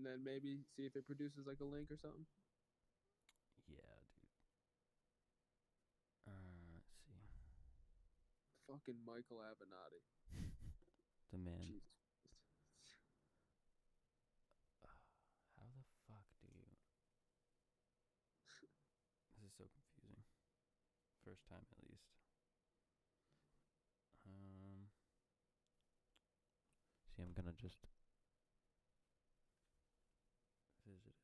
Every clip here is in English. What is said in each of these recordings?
then maybe see if it produces like a link or something. Yeah, dude. Let's see. Fucking Michael Avenatti. The man. Jesus. How the fuck do you? This is so confusing. First time at least. See, I'm gonna just visit it.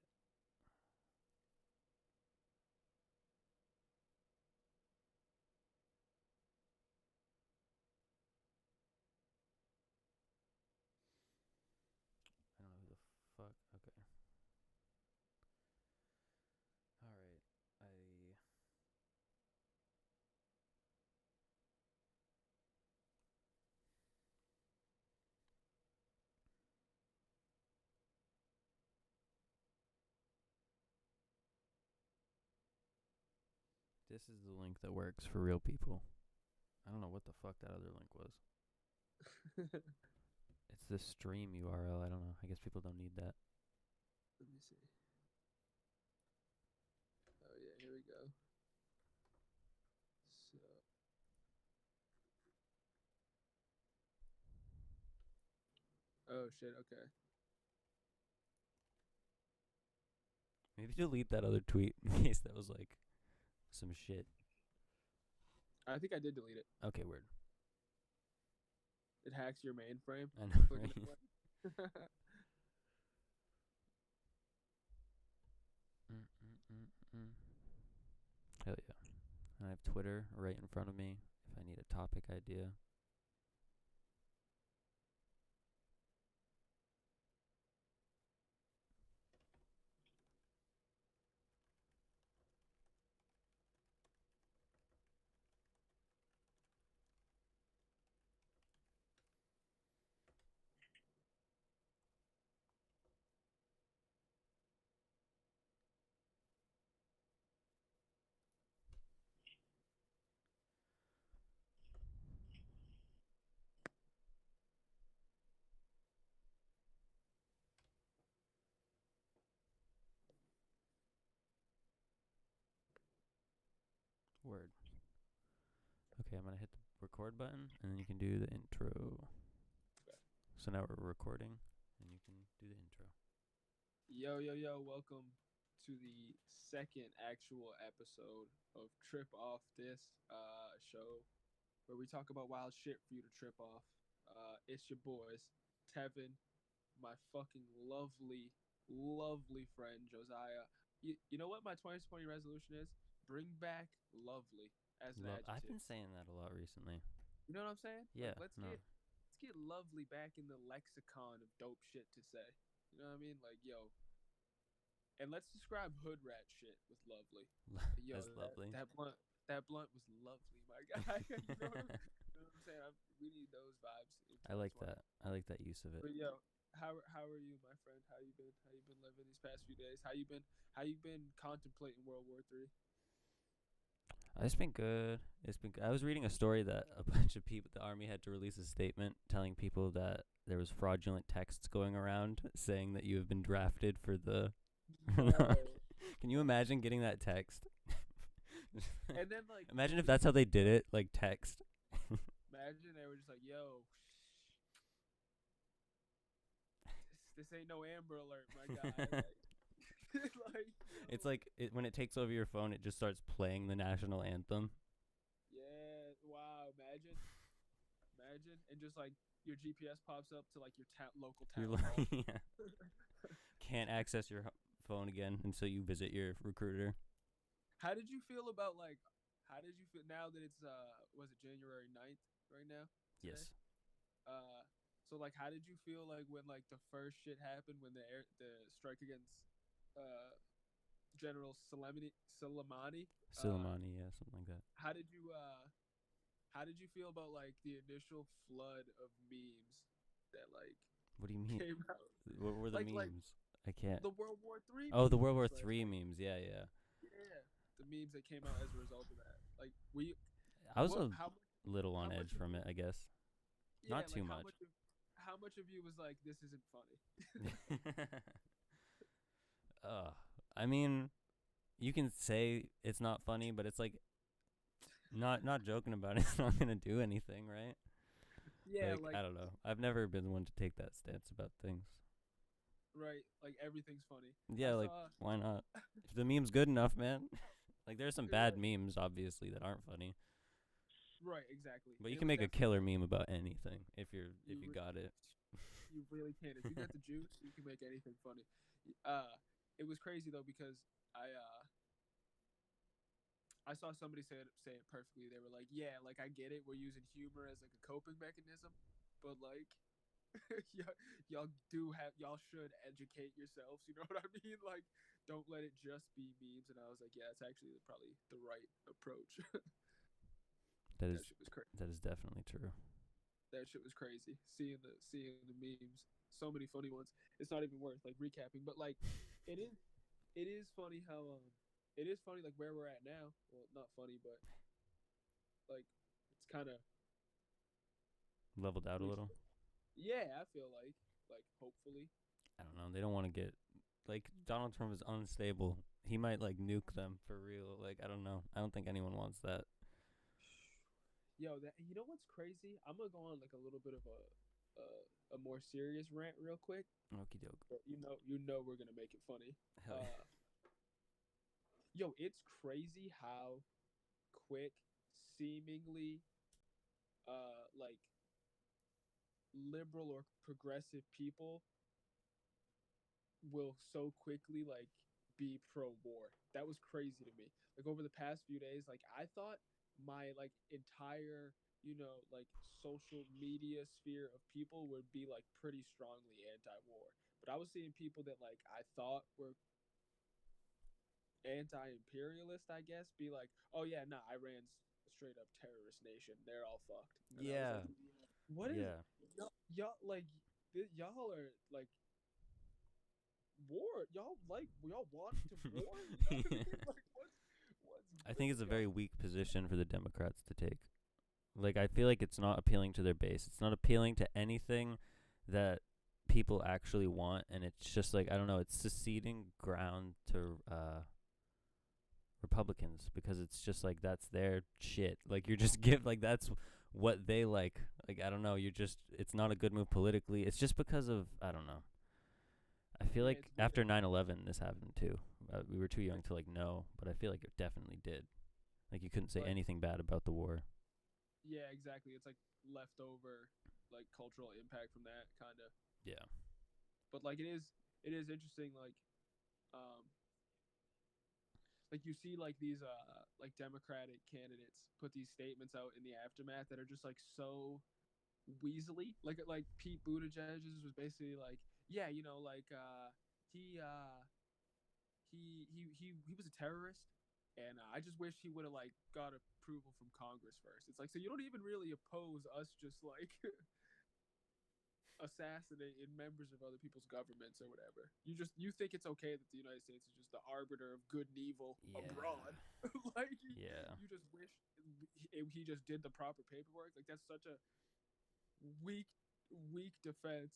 I don't know who the fuck. Okay. All right. This is the link that works for real people. I don't know what the fuck that other link was. It's this stream URL. I don't know. I guess people don't need that. Let me see. Oh yeah, here we go. So. Oh shit. Okay. Maybe delete that other tweet in case that was like some shit. I think I did delete it. Okay, weird. It hacks your mainframe. I know, right? Hell yeah. And I have Twitter right in front of me if I need a topic idea. Word. Okay, I'm going to hit the record button, and then you can do the intro. Okay. So now we're recording, and you can do the intro. Yo, welcome to the second actual episode of Trip Off This show, where we talk about wild shit for you to trip off. It's your boys, Tevin, my fucking lovely friend Josiah. You know what my 2020 resolution is? Bring back lovely as an I've adjective. been saying that a lot recently. You know what I'm saying? Yeah, Like let's no. get lovely back in the lexicon of dope shit to say. You know what I mean? Like yo, and let's describe hood rat shit with lovely. Yo, That's lovely. that blunt was lovely, my guy. You know what I'm saying? We need those vibes in I like 2020. that. I like that use of it. But yo, how are you, my friend? How you been? How you been living these past few days? How you been contemplating World War III? It's been good. I was reading a story that a bunch of people, the army had to release a statement telling people that there was fraudulent texts going around saying that you have been drafted for the. No. Can you imagine getting that text? And then like Imagine if that's how they did it, like text. imagine they were just like, yo, this ain't no Amber Alert, my guy. Like, It's yo. like when it takes over your phone, it just starts playing the national anthem. Yeah, wow, imagine, and just like your GPS pops up to like your local You're town hall. like, yeah. Can't access your phone again until you visit your recruiter. How did you feel about like? How did you feel now that it's was it January 9th right now today? Yes. Uh, so like, how did you feel like when like the first shit happened when the strike against uh General Soleimani? Soleimani, yeah, something like that. How did you how did you feel about like the initial flood of memes that like What do you mean? came out? What were the Like memes? I can't. the World War III Oh, the World War memes. Like Three memes. Yeah, yeah. yeah, the memes that came out as a result of that. Like we I was what a little how on much edge of from you it, I guess. yeah, Not like too much. how much of you was like this isn't funny? I mean, you can say it's not funny, but it's like not joking about it. It's not gonna do anything, right? Yeah, Like like I don't know. I've never been one to take that stance about things. right, like everything's funny. I Yeah, like saw why not? If the meme's good enough, man. Like there's some bad right, memes, obviously, that aren't funny, right, exactly. but And you it can was make a definitely killer meme about anything if you you re- got it. you really can. If you got the juice, you can make anything funny. It was crazy though because I saw somebody say it perfectly. They were like, "Yeah, like I get it. We're using humor as like a coping mechanism, but like, y'all should educate yourselves. You know what I mean? Like, don't let it just be memes." And I was like, "Yeah, it's actually probably the right approach." That That is shit was crazy. that is definitely true. That shit was crazy. Seeing the memes, so many funny ones. It's not even worth like recapping, but like, it is it is funny how it is funny like where we're at now. Well, not funny, but like it's kind of Leveled out a we little. yeah, I feel like hopefully. I don't know. They don't want to get like Donald Trump is unstable. He might like nuke them for real. Like I don't know. I don't think anyone wants that. Yo, that you know what's crazy? I'm gonna go on like a little bit of a more serious rant real quick. Okie doke. But you know we're gonna make it funny. Hell yeah. Uh, yo, it's crazy how quick, seemingly, like liberal or progressive people will so quickly like be pro war. That was crazy to me. Like over the past few days, like I thought my like entire, like social media sphere of people would be like pretty strongly anti-war. But I was seeing people that like I thought were anti-imperialist, I guess, be like, "Oh yeah, nah, Iran's a straight up terrorist nation. They're all fucked." And I was Yeah. like, "What is Yeah. y'all like? Y'all are like war. Y'all want to war. You know what I mean? Like what's I good think with it's a y'all?" very weak position for the Democrats to take. Like I feel like it's not appealing to their base. It's not appealing to anything that people actually want, and it's just like I don't know. It's seceding ground to Republicans because it's just like that's their shit. Like you're just give like that's what they like. Like I don't know. You're just it's not a good move politically. It's just because of I don't know. I feel Yeah, like it's after weird. 9/11 this happened too. We were too young Like to like know, but I feel like it definitely did. Like you couldn't say like anything bad about the war. yeah, exactly. It's like leftover like cultural impact from that kind of. Yeah. But like it is interesting um like you see like these like Democratic candidates put these statements out in the aftermath that are just like so weaselly. Like Pete Buttigieg's was basically like, yeah, like he he was a terrorist, and I just wish he would have like got approval from Congress first. It's like so you don't even really oppose us just like assassinating members of other people's governments or whatever. You think it's okay that the United States is just the arbiter of good and evil abroad. Yeah. Like Yeah. you just wish he just did the proper paperwork. Like that's such a weak weak defense,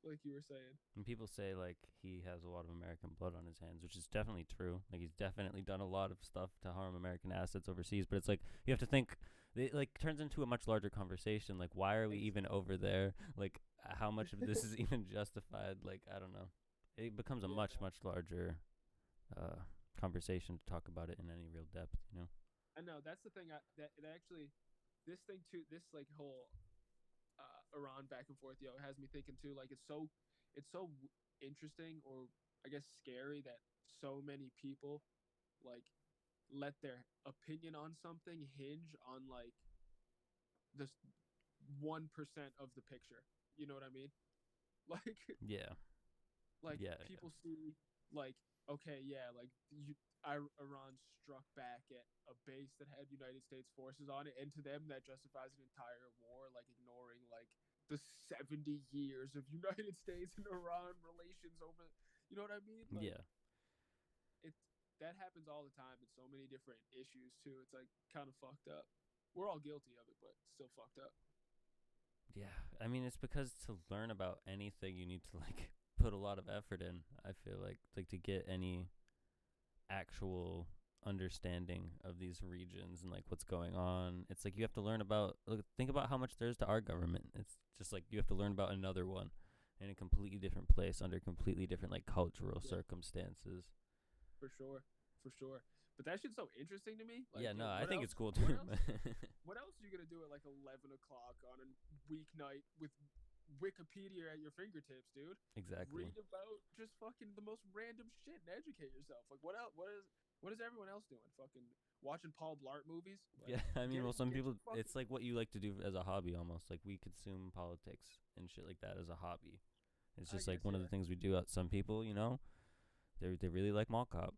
like you were saying. And people say like he has a lot of American blood on his hands, which is definitely true. Like he's definitely done a lot of stuff to harm American assets overseas. But it's like you have to think. It like turns into a much larger conversation. Like why are we even over there? Like how much of this is even justified? Like I don't know. It becomes a Yeah, much much larger uh, conversation to talk about it in any real depth. You know. I know that's the thing. That it actually this thing too. This like whole Iran back and forth, has me thinking too. Like it's so interesting, or I guess scary that so many people like let their opinion on something hinge on like this 1% of the picture. You know what I mean? Like Yeah. like Yeah. people see like okay, yeah, like Iran struck back at a base that had United States forces on it, and to them that justifies an entire war, like ignoring like the 70 years of United States and Iran relations over. You know what I mean? Yeah. Like Yeah. it's that happens all the time in so many different issues too. It's like kind of fucked up. We're all guilty of it, but still fucked up. Yeah, I mean, it's because to learn about anything, you need to like put a lot of effort in. I feel like to get any actual understanding of these regions and like what's going on. It's like you have to learn about. Look, think about how much there is to our government. It's just like you have to learn about another one in a completely different place under completely different like cultural circumstances. For sure, for sure. But that shit's so interesting to me. Like, Yeah, no, I what think else? it's cool What too. else? What else are you gonna do at like 11 o'clock on a weeknight with Wikipedia at your fingertips, dude? Exactly. Read about just fucking the most random shit and educate yourself. Like, what else? What is everyone else doing? Fucking watching Paul Blart movies? Like, Yeah, I mean, well, some get people, your fucking, it's like what you like to do as a hobby almost. Like we consume politics and shit like that as a hobby. It's I just like guess, one of the yeah. things we do. Some people, they really like Mall Cop.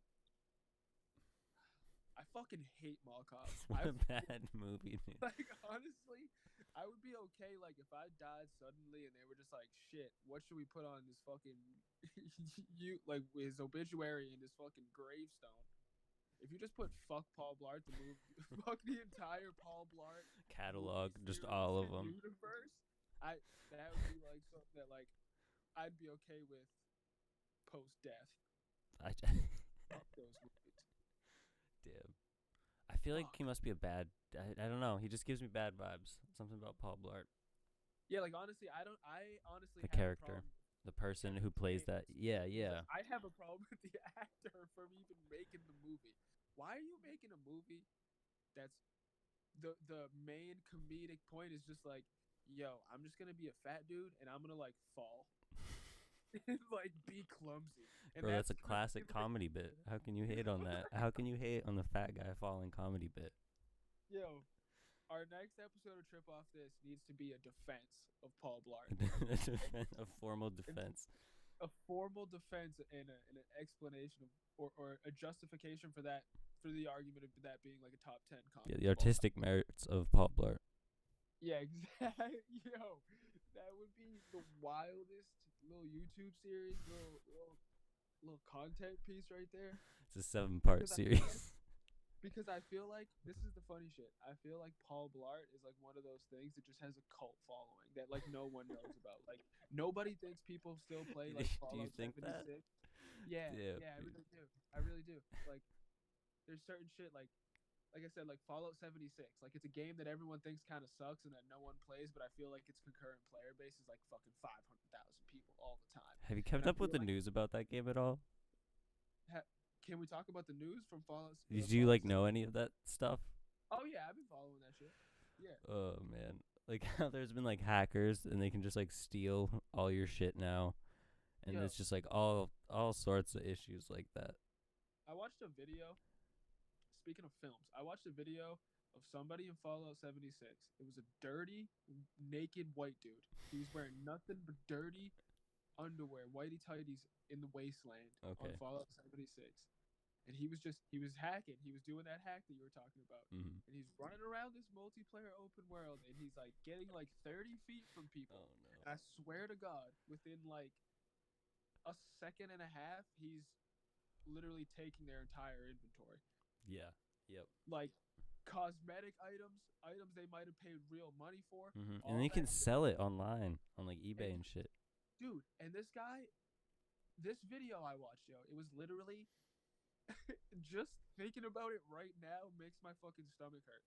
I fucking hate Mall Cop. What I a bad movie, dude. like honestly, I would be okay like if I died suddenly and they were just like, shit, what should we put on this fucking you like his obituary and his fucking gravestone? If you just put fuck Paul Blart the movie, fuck the entire Paul Blart movie Catalog, just series all of and them. universe, that would be like something that like I'd be okay with post death. I, Fuck those movies. damn. I feel like Fuck. he must be a bad. I don't know. He just gives me bad vibes. Something about Paul Blart, Yeah, like honestly, I don't. I honestly the have a character, problem. the person who plays that. Yeah, yeah. I have a problem with the actor from even making the movie. Why are you making a movie that's the main comedic point is just like, yo, I'm just gonna be a fat dude and I'm gonna like fall and like be clumsy. And Bro, that's a gonna be, classic like, comedy bit. How can you hate on that? How can you hate on the fat guy falling comedy bit? yo, our next episode of Trip Off This needs to be a defense of Paul Blart. A formal defense. A formal defense and an explanation of, or a justification for that, for the argument of that being like a top 10 Yeah, comedy. the artistic merits of Paul Blart. Yeah, exactly. Yo, that would be the wildest little YouTube series, little content piece right there. It's a 7-part series. Because I feel like this is the funny shit. I feel like Paul Blart is like one of those things that just has a cult following that like no one knows about. Like nobody thinks people still play like Do you Fallout think 76. that? Yeah, Yeah, yeah, I really do. I really do. Like there's certain shit like I said, like Fallout 76. Like it's a game that everyone thinks kind of sucks and that no one plays, but I feel like its concurrent player base is like fucking 500,000 people all the time. Have you kept And I up with feel the like news about that game at all? can we talk about the news from Fallout? Did you like know any of that stuff? Oh yeah, I've been following that shit. Yeah. Oh man, like how there's been like hackers and they can just like steal all your shit now, and Yo. it's just like all sorts of issues like that. I watched a video. Speaking of films, I watched a video of somebody in Fallout 76. It was a dirty, naked white dude. He was wearing nothing but dirty underwear, whitey tighties in the wasteland Okay. on Fallout 76. And he was hacking. He was doing that hack that you were talking about. Mm-hmm. And he's running around this multiplayer open world and he's like getting like 30 feet from people. Oh no. And I swear to God, within like a second and a half, he's literally taking their entire inventory. Yeah. Yep. Like cosmetic items they might have paid real money for. Mm-hmm. And they can sell it online on like eBay and shit. Dude, and this video I watched, yo, it was literally just thinking about it right now makes my fucking stomach hurt.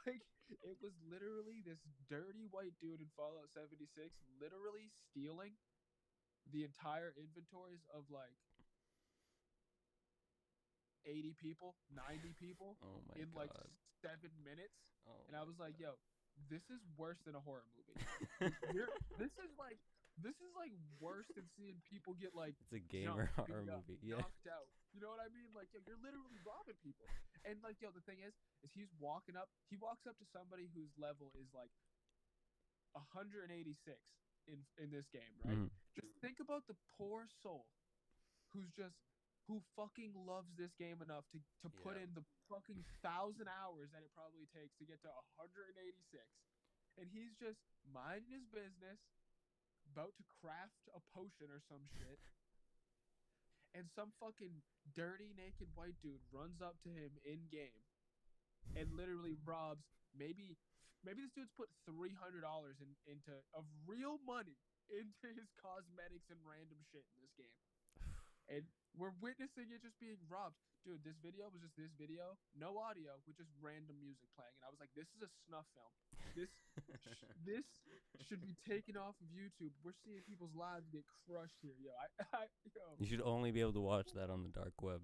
Like it was literally this dirty white dude in Fallout 76 literally stealing the entire inventories of like 80 people, 90 people in God. like 7 minutes. Oh and I was like, yo, this is worse than a horror movie. This is like worse than seeing people get like it's a gamer jumped, horror beat up, movie. Yeah. knocked out. You know what I mean? Like, yo, you're literally robbing people. And like, yo, the thing is he's walking up. He walks up to somebody whose level is like 186 in this game, right? Mm-hmm. Just think about the poor soul who fucking loves this game enough to put in the fucking 1,000 hours that it probably takes to get to 186. And he's just minding his business, about to craft a potion or some shit. And some fucking dirty naked white dude runs up to him in game and literally robs maybe this dude's put $300 into of real money into his cosmetics and random shit in this game. And we're witnessing it just being robbed. Dude, this video was just this video, no audio, with just random music playing. And I was like, this is a snuff film. This should be taken off of YouTube. We're seeing people's lives get crushed here, yo. You should only be able to watch that on the dark web.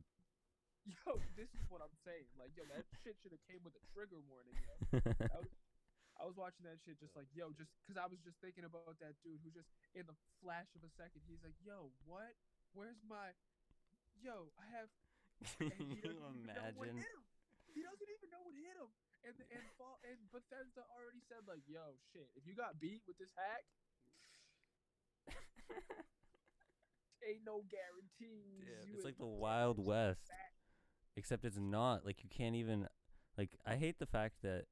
Yo, this is what I'm saying. Like, yo, that shit should have came with a trigger warning, yo. I was watching that shit just like, yo, just because I was just thinking about that dude who just in the flash of a second, he's like, yo, what? Where's my, yo, I have. Can you imagine? He doesn't even know what hit him. And Bethesda already said like, yo, shit, if you got beat with this hack, ain't no guarantees. Yeah, it's like the Wild West, except it's not. Like you can't even, like I hate the fact that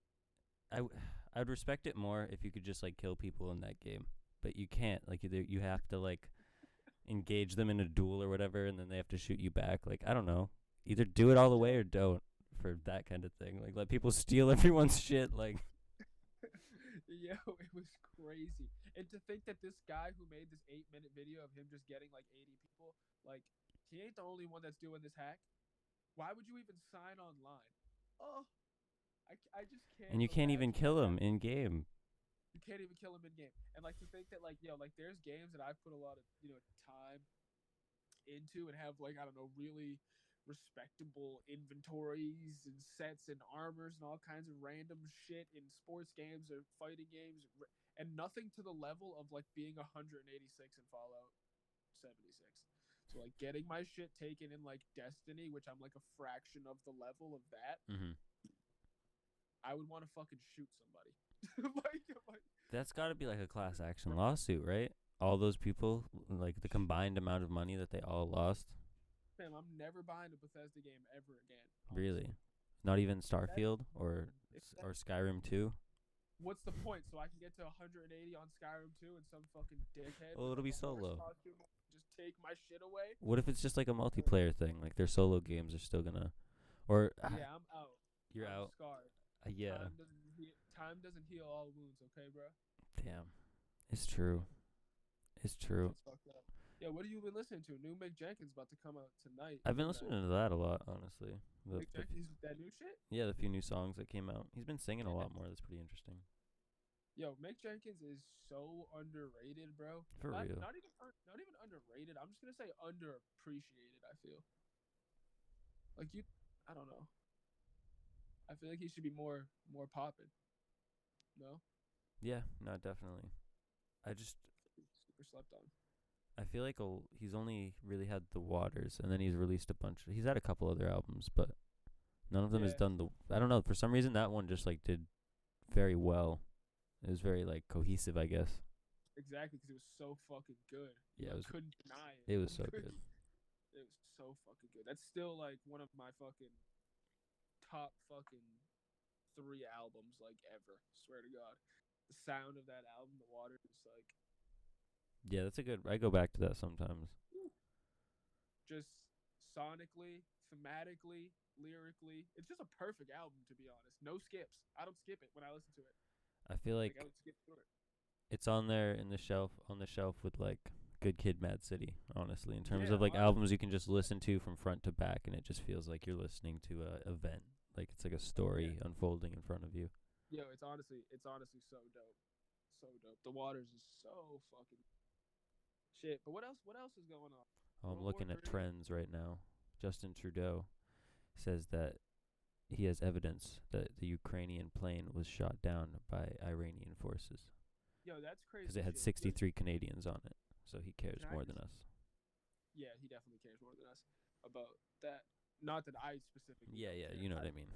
I'd respect it more if you could just like kill people in that game, but you can't. Like you have to like engage them in a duel or whatever, and then they have to shoot you back. Like I don't know, either do it all the way or don't. For that kind of thing, like let people steal everyone's shit. Like, yo, it was crazy. And to think that this guy who made this 8-minute video of him just getting like 80 people, like he ain't the only one that's doing this hack. Why would you even sign online? Oh, I just can't. And you can't even kill him in game. You can't even kill him in game. And like to think that like, yo, like there's games that I've put a lot of, time into and have like, I don't know, really respectable inventories and sets and armors and all kinds of random shit in sports games or fighting games, and nothing to the level of like being 186 in Fallout 76. So like getting my shit taken in like Destiny, which I'm like a fraction of the level of that. Mm-hmm. I would want to fucking shoot somebody. That's got to be like a class action lawsuit, right? All those people, like the combined amount of money that they all lost. Fam, I'm never buying a Bethesda game ever again. Honestly. Really? Not even Starfield or Skyrim 2? What's the point? So I can get to 180 on Skyrim 2 and some fucking dickhead. Well, it'll be solo. Just take my shit away. What if it's just like a multiplayer thing? Like their solo games are still gonna, or yeah, I'm out. You're I'm out. Scarred. Yeah. Time doesn't heal all wounds, okay, bro? Damn, it's true. It's true. It's fucked up. Yeah, what have you been listening to? New Mick Jenkins about to come out tonight. I've been listening to that a lot, honestly. Mick Jenkins, that new shit? Yeah, the few new songs that came out. He's been singing a lot more. That's pretty interesting. Yo, Mick Jenkins is so underrated, bro. For real. Not even underrated. I'm just gonna say underappreciated. I feel like I don't know. I feel like he should be more popping. No. Yeah, no, definitely. I just super slept on. I feel like he's only really had The Waters, and then he's released a bunch. He's had a couple other albums, but none of them has done I don't know. For some reason, that one just like did very well. It was very like cohesive, I guess. Exactly, because it was so fucking good. Yeah, I couldn't deny it. It was so good. It was so fucking good. That's still like one of my fucking top fucking 3 albums like ever. Swear to God, the sound of that album, The Waters, is like. Yeah, that's a good. I go back to that sometimes. Just sonically, thematically, lyrically, it's just a perfect album, to be honest. No skips. I don't skip it when I listen to it. I feel like I would skip through it. It's on there on the shelf with like Good Kid, Mad City. Honestly, in terms of like albums you can just listen to from front to back, and it just feels like you're listening to a event. Like it's like a story unfolding in front of you. Yo, it's honestly so dope. So dope. The Waters is so fucking shit. But what else is going on? Oh, I'm looking at trends right now. Justin Trudeau says that he has evidence that the Ukrainian plane was shot down by Iranian forces. Yo, that's crazy. Because it had 63 Canadians on it, so he cares more than us. Yeah, he definitely cares more than us about that. Not that I specifically. Yeah, you know what I mean.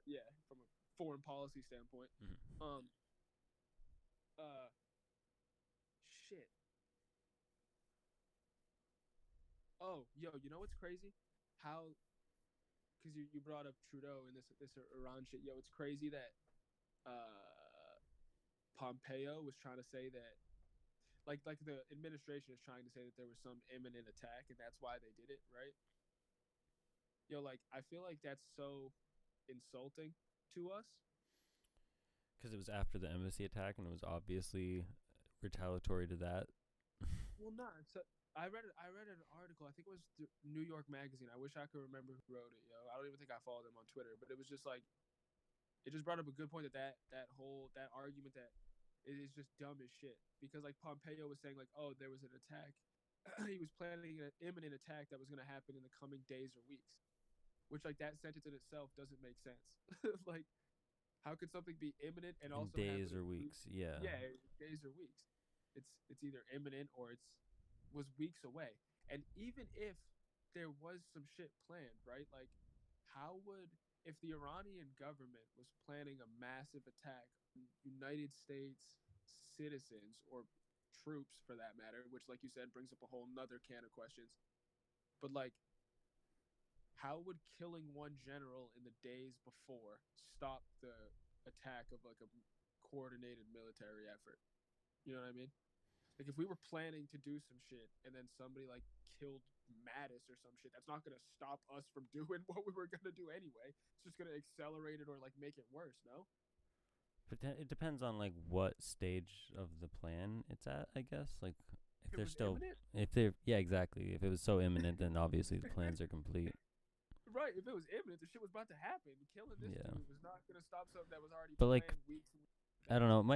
Yeah, from a foreign policy standpoint. Mm-hmm. Shit. Oh, yo, you know what's crazy? How, because you brought up Trudeau and this Iran shit. Yo, it's crazy that Pompeo was trying to say that, like the administration is trying to say that there was some imminent attack and that's why they did it, right? Yo, like I feel like that's so insulting to us. Because it was after the embassy attack and it was obviously retaliatory to that. Well, not. So I read an article. I think it was New York Magazine. I wish I could remember who wrote it. Yo, I don't even think I followed them on Twitter, but it was just like it just brought up a good point that argument that it is just dumb as shit because like Pompeo was saying like, oh, there was an attack. He was planning an imminent attack that was going to happen in the coming days or weeks, which like that sentence in itself doesn't make sense. Like, how could something be imminent and In also days happen or in weeks, yeah. yeah, days or weeks? It's either imminent or it's was weeks away. And even if there was some shit planned, right? Like, how would if the Iranian government was planning a massive attack on United States citizens or troops for that matter, which like you said brings up a whole nother can of questions. But like how would killing one general in the days before stop the attack of like a coordinated military effort? You know what I mean? Like if we were planning to do some shit and then somebody like killed Mattis or some shit, that's not gonna stop us from doing what we were gonna do anyway. It's just gonna accelerate it or like make it worse, no? But it depends on like what stage of the plan it's at, I guess. Like if If it they're was still imminent, if they're yeah, exactly. If it was so imminent, then obviously the plans are complete. right? If it was imminent, the shit was about to happen. Killing this Yeah. dude was not gonna stop something that was already But like planned weeks. I don't know,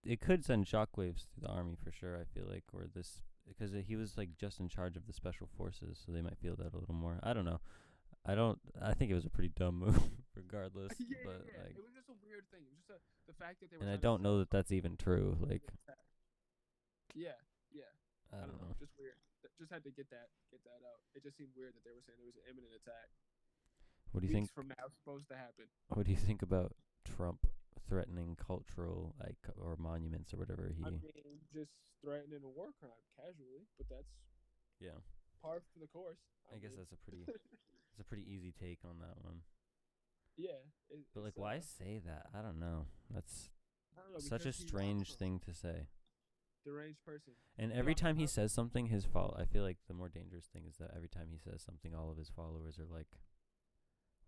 it could send shockwaves through the army for sure, I feel like, or this because he was like just in charge of the special forces, so they might feel that a little more. I don't know. I think it was a pretty dumb move regardless, Yeah, but yeah. like It was just a weird thing. It was just the fact that they were. and I trying to don't know sell that that's even true. Like yeah, yeah. I I don't don't know. know. Just weird. Just had to get that out. It just seemed weird that they were saying there was an imminent attack. What do you Weeks think from now supposed to happen. what do you think about Trump threatening cultural like or monuments or whatever I he mean, just threatening a war crime casually, but that's yeah. par for the course. I guess mean, that's a pretty easy take on that one. yeah. But like It's why say that? I don't know. That's I don't know such a because he's strange also thing to say. deranged person. And Yo, every I'm time he not- says something, I feel like the more dangerous thing is that every time he says something, all of his followers are like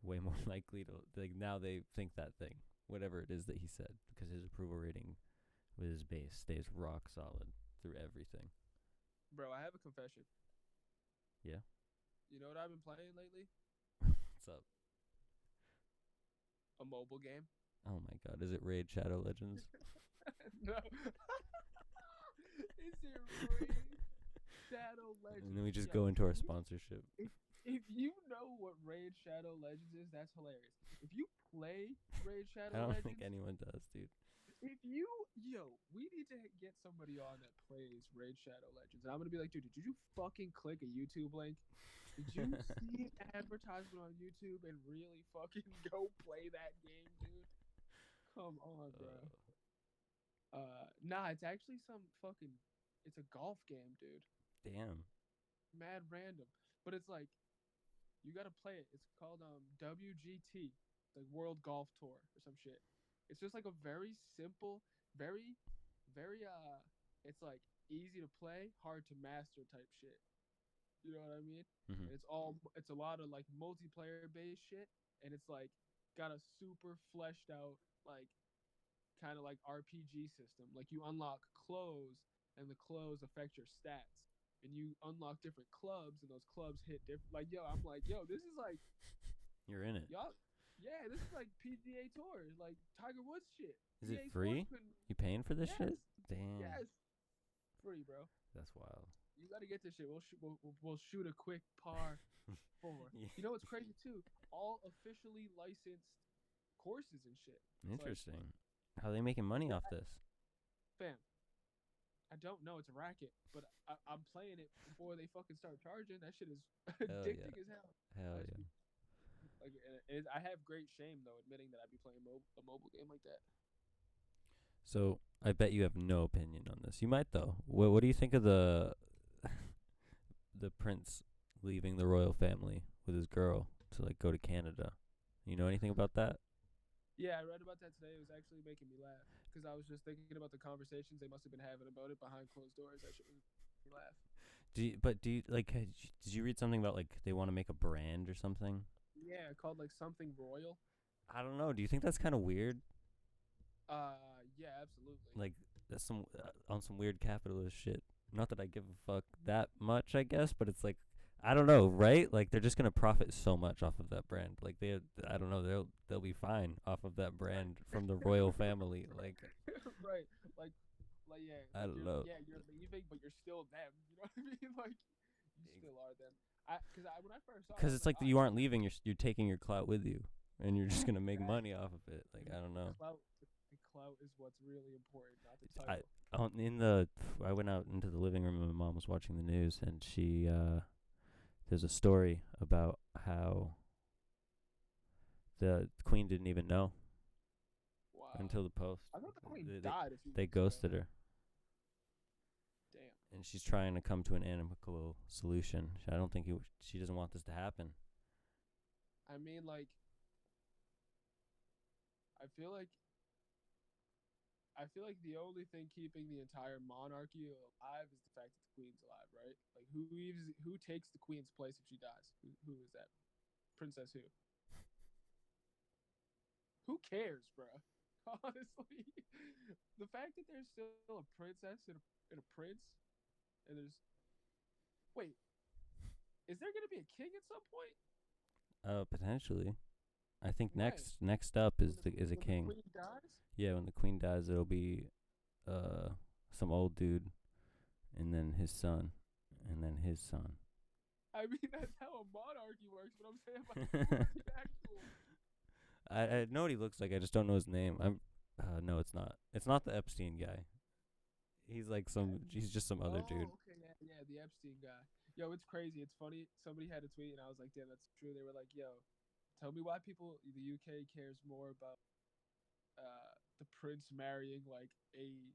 way more likely to like now they think that thing, whatever it is that he said, because his approval rating with his base stays rock solid through everything. Bro, I have a confession. Yeah. You know what I've been playing lately? What's up? A mobile game. Oh my god, is it Raid Shadow Legends? No. Is it Raid Shadow Legends? And then we just Yo, go into our if you- sponsorship. If you know what Raid Shadow Legends is, that's hilarious. If you play Raid Shadow I don't Legends, think anyone does, dude. if you we need to get somebody on that plays Raid Shadow Legends. And I'm gonna be like, dude, did you fucking click a YouTube link? Did you see an advertisement on YouTube and really fucking go play that game, dude? Come on, bro. Nah, it's actually it's a golf game, dude. Damn. Mad random. But it's like you gotta play it. It's called WGT, like World Golf Tour or some shit. It's just like a very simple, very, very it's like easy to play, hard to master type shit. You know what I mean? Mhm. And it's a lot of like multiplayer based shit, and it's like got a super fleshed out like kind of like RPG system. Like you unlock clothes, and the clothes affect your stats. And you unlock different clubs, and those clubs hit different. Like yo, I'm like yo, this is like You're in it. y'all. Yeah, this is like PGA Tour, like Tiger Woods shit. Is it EA free? Sports couldn't- You paying for this shit? Yes. Damn. Yes, free, bro. That's wild. You gotta get this shit. We'll shoot a quick par four. Yeah. You know what's crazy too? All officially licensed courses and shit. It's like, Interesting. How are they making money off this? fam, I don't know. It's a racket, but I'm playing it before they fucking start charging. That shit is Hell yeah. addicting as hell. Hell Nice. yeah. Like, I have great shame though admitting that I'd be playing a mobile game like that. So I bet you have no opinion on this. You might though. What do you think of the the prince leaving the royal family with his girl to like go to Canada? You know anything about that? Yeah, I read about that today. It was actually making me laugh because I was just thinking about the conversations they must have been having about it behind closed doors. That shit made me laugh. Do you like did you read something about like they want to make a brand or something? Yeah, called like something royal. I don't know. Do you think that's kind of weird? Yeah, absolutely. Like that's some on some weird capitalist shit. Not that I give a fuck that much, I guess, but it's like I don't know, right? Like they're just gonna profit so much off of that brand. Like I don't know, they'll be fine off of that brand from the royal family. Like Right. Like yeah, I don't know, you're leaving, but you're still them. You know what I mean? Like you still are them. When I first saw it, I because was it's like, like oh, you aren't leaving. You're taking your clout with you, and you're just gonna make money off of it. Like I don't know. clout is what's really important, not the I title. I went out into the living room and my mom was watching the news, and there's a story about how the queen didn't even know Wow. until the post. I thought the queen died a few They weeks ago. ghosted her, Damn. and she's trying to come to an amicable solution. I don't think she doesn't want this to happen. I mean, like, I feel like the only thing keeping the entire monarchy alive is the fact that the queen's alive, right? Like, who takes the queen's place if she dies? Who is that? Princess who? Who cares, bro? Honestly, the fact that there's still a princess and a prince, and wait, is there gonna be a king at some point? Potentially. I think When? next up is a When the king. queen dies? Yeah, when the queen dies, it'll be some old dude, and then his son, and then his son. I mean, that's how a monarchy works, but I'm saying like the actual. I know what he looks like. I just don't know his name. No, it's not. It's not the Epstein guy. He's like he's just some other dude. Okay, yeah, the Epstein guy. Yo, it's crazy. It's funny. Somebody had a tweet, and I was like, damn, that's true. They were like, yo, tell me why the UK cares more about the prince marrying like a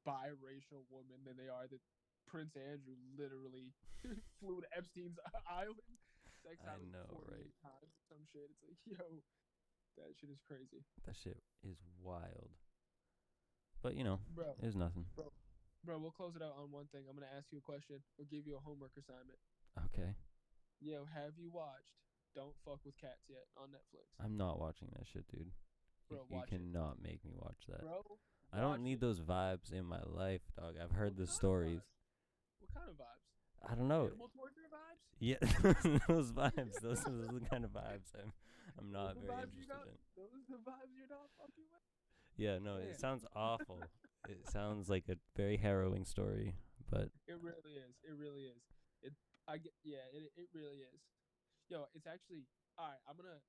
biracial woman than they are that Prince Andrew literally flew to Epstein's island, sex I out know, 48 right? times or some shit. It's like, yo, that shit is crazy, That shit is wild. But you know, bro. it was nothing. Bro, we'll close it out on one thing. I'm gonna ask you a question or give you a homework assignment. Okay. Yo, have you watched Don't Fuck with Cats yet on Netflix? I'm not watching that shit, dude. Bro, You watch it. cannot make me watch that. Bro, I don't need it. those vibes in my life, dog. I've heard the What kind of stories. vibes? What kind of vibes? I don't know. Animal torture vibes? Yeah, those vibes. Those are the kind of vibes I'm not Those the very vibes you interested not, in. Those are the vibes you're not fucking with? Yeah, no, Man. it sounds awful. It sounds like a very harrowing story, but It really is. It really is. It really is. Yo, it's actually all right.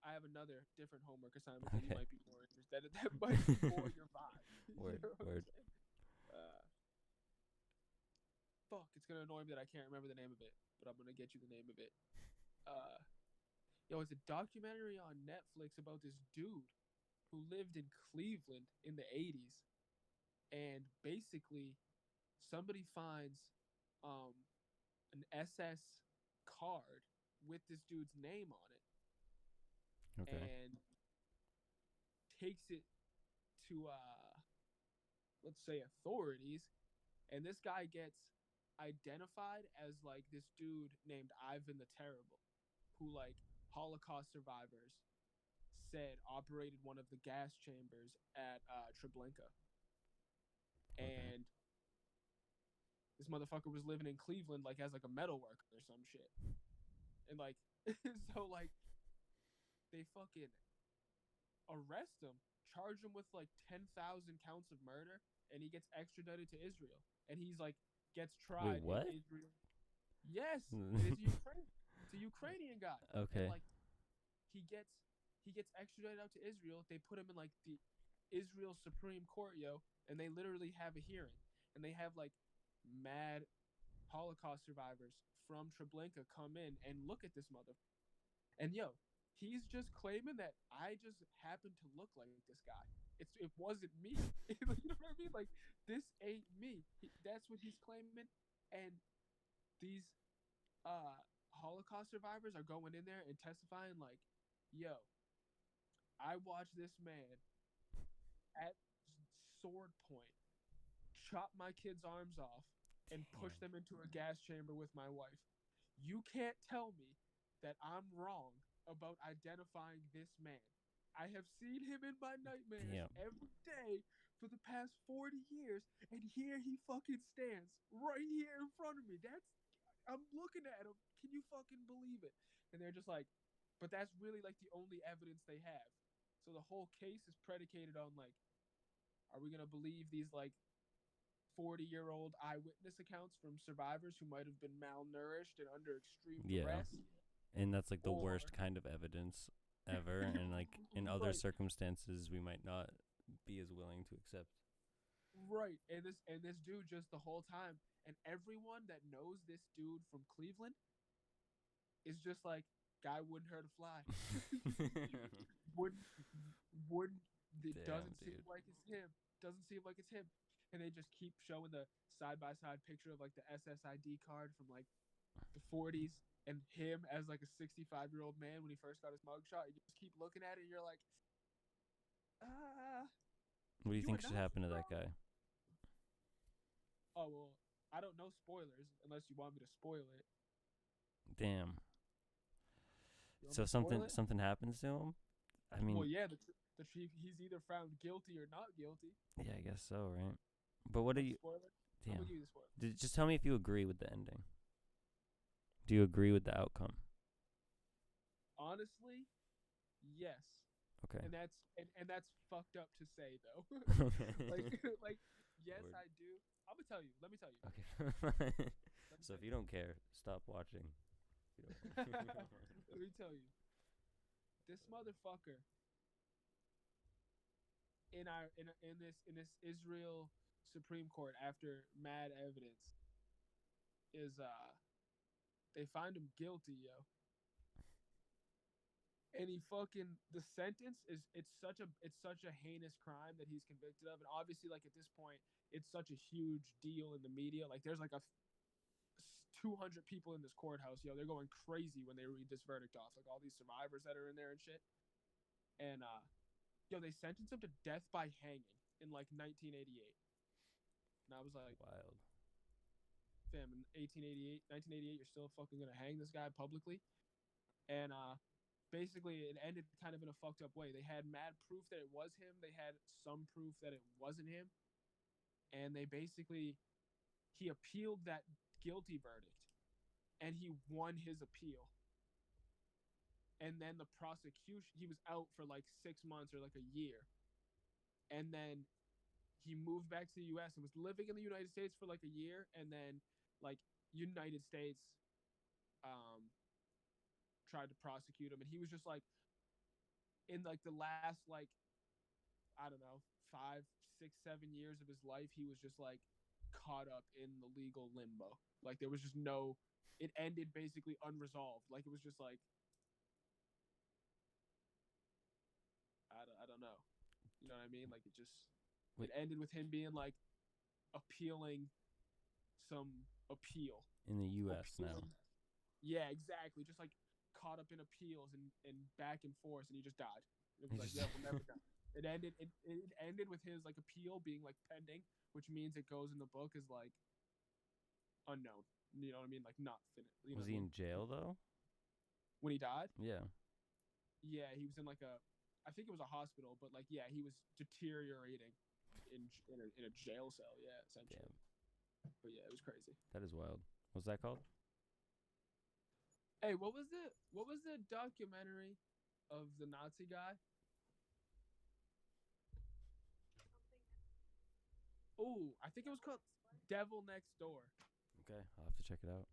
I have another different homework assignment that you Okay. might be more interested in. That might be more your vibe. Word, You know what I'm word. saying? Fuck, it's gonna annoy me that I can't remember the name of it, but I'm gonna get you the name of it. Uh, it's a documentary on Netflix about this dude who lived in Cleveland in the 80s, and basically somebody finds um an SS card with this dude's name on it Okay. and takes it to let's say authorities, and this guy gets identified as like this dude named Ivan the Terrible, who like Holocaust survivors said operated one of the gas chambers at Treblinka. Okay. And this motherfucker was living in Cleveland like as like a metal worker or some shit. And like so like they fucking arrest him, charge him with like 10,000 counts of murder, and he gets extradited to Israel. And he's like gets tried what? in Israel. Yes, it's a Ukrainian guy. Okay. And like he gets extradited out to Israel. They put him in like the Israel Supreme Court, and they literally have a hearing. And they have like mad Holocaust survivors from Treblinka come in and look at this mother. And he's just claiming that I just happen to look like this guy. It wasn't me. You know what I mean? Like this ain't me. That's what he's claiming. And these Holocaust survivors are going in there and testifying like, yo, I watched this man at sword point chop my kids' arms off and push them into a gas chamber with my wife. You can't tell me that I'm wrong about identifying this man. I have seen him in my nightmares every day for the past 40 years, and here he fucking stands right here in front of me. I'm looking at him. Can you fucking believe it? And they're just like, but that's really like the only evidence they have. So the whole case is predicated on like, are we gonna believe these like 40-year-old eyewitness accounts from survivors who might have been malnourished and under extreme duress? And that's like the Or- worst kind of evidence ever. And like in other Right. circumstances, we might not be as willing to accept. Right, and this dude just the whole time, and everyone that knows this dude from Cleveland is just like, guy wouldn't hurt a fly. wouldn't it Damn, doesn't seem dude. like it's him. Doesn't seem like it's him. And they just keep showing the side by side picture of like the SSID card from like the 40s and him as like a 65-year-old man when he first got his mugshot. You just keep looking at it and you're like, What do you You think were should not happen to that wrong. guy? oh well, I don't know spoilers unless you want me to spoil it. Damn. You want So me to spoil something it? something happens to him? I mean, Well, yeah, the chief, he's either found guilty or not guilty. yeah, I guess so, right? But what do you? Spoiler? I'm Damn. gonna give you the spoiler. Just tell me if you agree with the ending. Do you agree with the outcome? Honestly, yes. Okay. And that's fucked up to say though. Okay. like yes, Word. I do. I'm gonna tell you. Let me tell you. Okay. Let me So tell if you don't care, stop watching. If you don't- Let me tell you. This motherfucker in this Israel Supreme Court after mad evidence is they find him guilty, yo. And he fucking the sentence is it's such a heinous crime that he's convicted of, and obviously like at this point it's such a huge deal in the media. Like there's like 200 people in this courthouse, yo. They're going crazy when they read this verdict off, like all these survivors that are in there and shit. And yo, they sentenced him to death by hanging in like 1988. And I was like, Wild. fam, in 1988, you're still fucking gonna hang this guy publicly? And basically it ended kind of in a fucked up way. They had mad proof that it was him. They had some proof that it wasn't him. And they basically he appealed that guilty verdict and he won his appeal. And then the prosecution, he was out for like 6 months or like a year. And then he moved back to the US and was living in the United States for like a year, and then like United States tried to prosecute him, and he was just like in like the last like I don't know 5, 6, 7 years of his life, he was just like caught up in the legal limbo. Like there was just no, it ended basically unresolved. Like it was just like I don't know. You know what I mean? Like it just Wait. it ended with him being like appealing some appeal In the U.S. now. Yeah, exactly. Just like caught up in appeals and back and forth, and he just died. It was He like, just- yeah, we'll never die. It ended with his like appeal being like pending, which means it goes in the book as like unknown. You know what I mean? Like not finished. You know Was what he I mean? in jail though? When he died? Yeah. Yeah, he was in like I think it was a hospital, but like yeah, he was deteriorating in a jail cell. Yeah, essentially. Damn. But yeah, it was crazy. That is wild. What's that called? Hey, what was the documentary of the Nazi guy? Oh, I think it was called Devil Next Door. Okay, I'll have to check it out.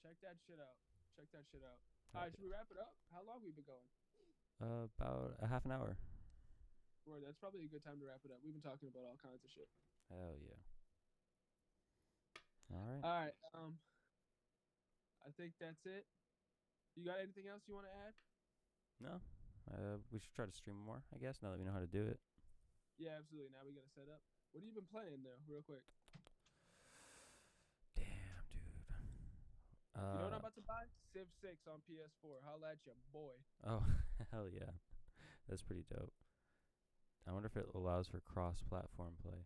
Check that shit out. Check that shit out. Hell All right, should we wrap it up? How long we been going? About a half an hour. Boy, that's probably a good time to wrap it up. We've been talking about all kinds of shit. Hell yeah. All right. All right. I think that's it. You got anything else you want to add? No. We should try to stream more, I guess, now that we know how to do it. Yeah, absolutely. Now we got to set up. What have you been playing though, real quick? Damn, dude. You know what I'm about to buy? Civ 6 on PS4. Holla at ya, boy. Oh, hell yeah. That's pretty dope. I wonder if it allows for cross-platform play.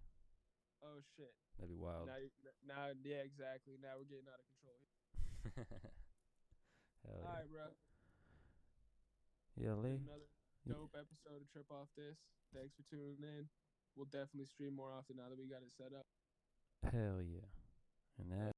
Oh shit. That'd be wild. Now, yeah, exactly. Now we're getting out of control. Hell All yeah. right, bro. Yeah, Lee. Another dope episode of Trip Off This. Thanks for tuning in. we'll definitely stream more often now that we got it set up. Hell yeah. And that